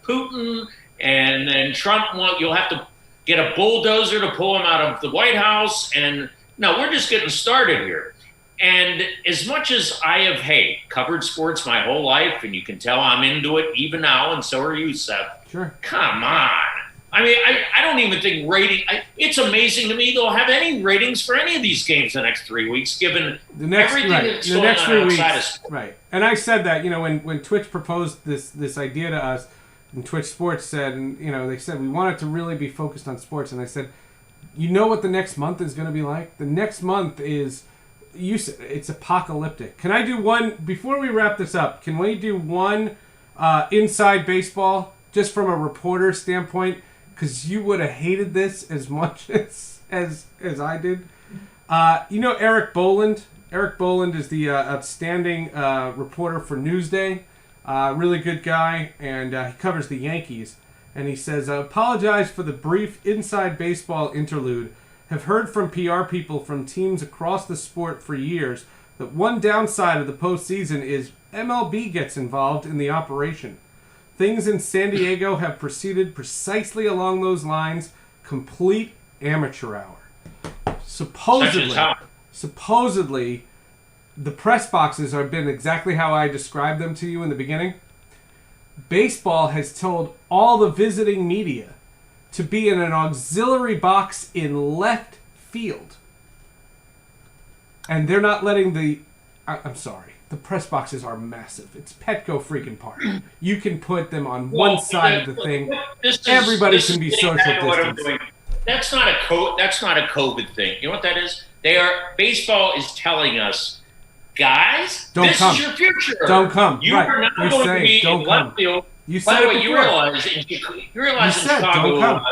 Putin, and then Trump. You'll have to get a bulldozer to pull him out of the White House. And no, we're just getting started here. And as much as I have, covered sports my whole life, and you can tell I'm into it even now, and so are you, Seth. Sure. Come on. I mean, I don't even think it's amazing to me they'll have any ratings for any of these games the next 3 weeks, given everything that's going on outside of sports. Right. And I said that, when Twitch proposed this idea to us, and Twitch Sports said, and, they said, we want it to really be focused on sports. And I said, you know what the next month is going to be like? The next month is, it's apocalyptic. Can I do one, before we wrap this up, can we do one inside baseball, just from a reporter standpoint? Because you would have hated this as much as I did. Eric Boland? Eric Boland is the outstanding reporter for Newsday. Really good guy, and he covers the Yankees. And he says, apologize for the brief inside baseball interlude. Have heard from PR people from teams across the sport for years that one downside of the postseason is MLB gets involved in the operation. Things in San Diego have proceeded precisely along those lines. Complete amateur hour. Supposedly, the press boxes have been exactly how I described them to you in the beginning. Baseball has told all the visiting media to be in an auxiliary box in left field. And they're not letting I'm sorry. The press boxes are massive. It's Petco freaking Park. You can put them on one side of the thing. Everybody can be social distance. That's not a COVID thing. You know what that is? Baseball is telling us, guys, this is your future. Don't come. You are not going to be in left field. By the way, you realize in Chicago,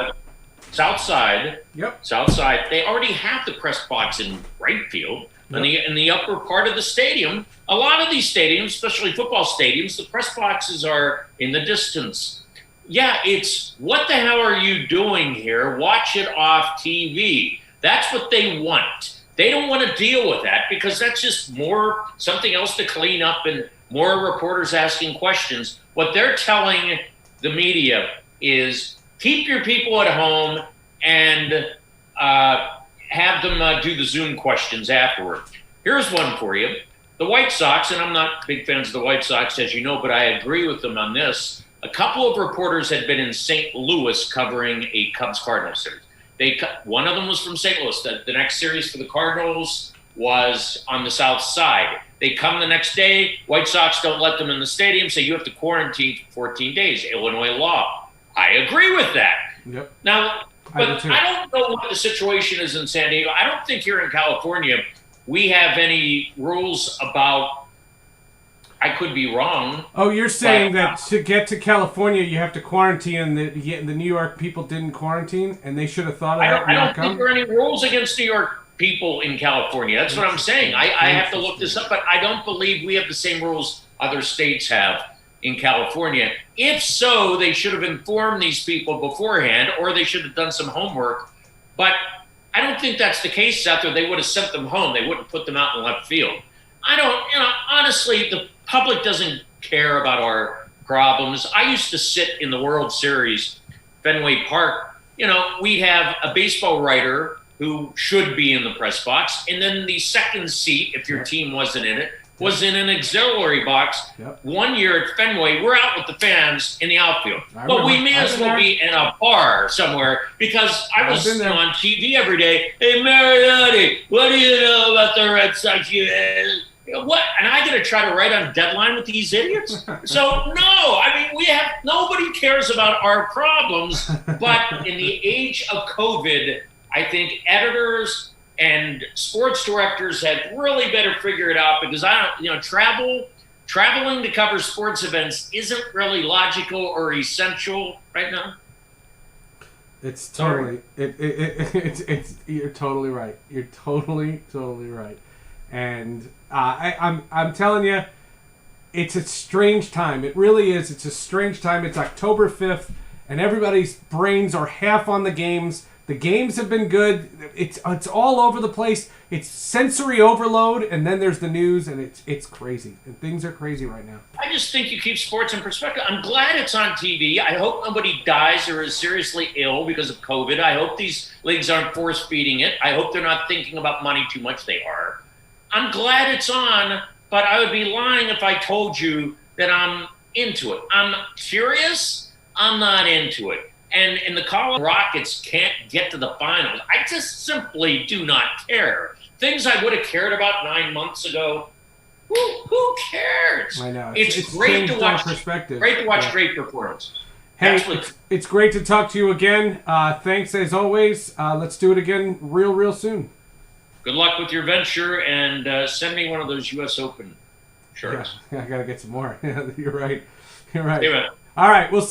South Side, they already have the press box in right field. In the upper part of the stadium, a lot of these stadiums, especially football stadiums, the press boxes are in the distance. Yeah, it's what the hell are you doing here? Watch it off TV. That's what they want. They don't want to deal with that because that's just something else to clean up and more reporters asking questions. What they're telling the media is keep your people at home and have them do the Zoom questions afterward. Here's one for you. The White Sox, and I'm not big fans of the White Sox, as you know, but I agree with them on this. A couple of reporters had been in St. Louis covering a Cubs-Cardinals series. One of them was from St. Louis. The next series for the Cardinals was on the south side. They come the next day. White Sox don't let them in the stadium, say you have to quarantine for 14 days. Illinois law. I agree with that. Yep. Now, but I don't know what the situation is in San Diego. I don't think here in California we have any rules about. I could be wrong. Oh, you're saying that to get to California you have to quarantine, and the New York people didn't quarantine, and they should have thought of that. I don't think there are any rules against New York people in California. That's what I'm saying. I have to look this up, but I don't believe we have the same rules other states have in California. If so, they should have informed these people beforehand, or they should have done some homework. But I don't think that's the case out there. They would have sent them home. They wouldn't put them out in left field. Honestly, the public doesn't care about our problems. I used to sit in the World Series, Fenway Park. We'd have a baseball writer who should be in the press box, and then the second seat, if your team wasn't in it, was in an auxiliary box. Yep. 1 year at Fenway, we're out with the fans in the outfield. But we may as well be in a bar somewhere because I was on TV every day. Hey, Mariotti, what do you know about the Red Sox? What? And I got to try to write on deadline with these idiots? So, no, nobody cares about our problems. But in the age of COVID, I think editors and sports directors have really better figure it out because traveling to cover sports events isn't really logical or essential right now. It's totally it's you're totally right. You're totally right. And I'm telling you, it's a strange time. It really is. It's a strange time. It's October 5th, and everybody's brains are half on the games. The games have been good. It's all over the place. It's sensory overload, and then there's the news, and it's crazy. And things are crazy right now. I just think you keep sports in perspective. I'm glad it's on TV. I hope nobody dies or is seriously ill because of COVID. I hope these leagues aren't force-feeding it. I hope they're not thinking about money too much. They are. I'm glad it's on, but I would be lying if I told you that I'm into it. I'm curious. I'm not into it. And the Colorado Rockets can't get to the finals. I just simply do not care. Things I would have cared about 9 months ago. Who cares? I know. It's great to watch. Perspective. Great to watch great performance. Hey, it's great to talk to you again. Thanks as always. Let's do it again real soon. Good luck with your venture, and send me one of those U.S. Open shirts. Yeah, I gotta get some more. You're right. Amen. All right, we'll see.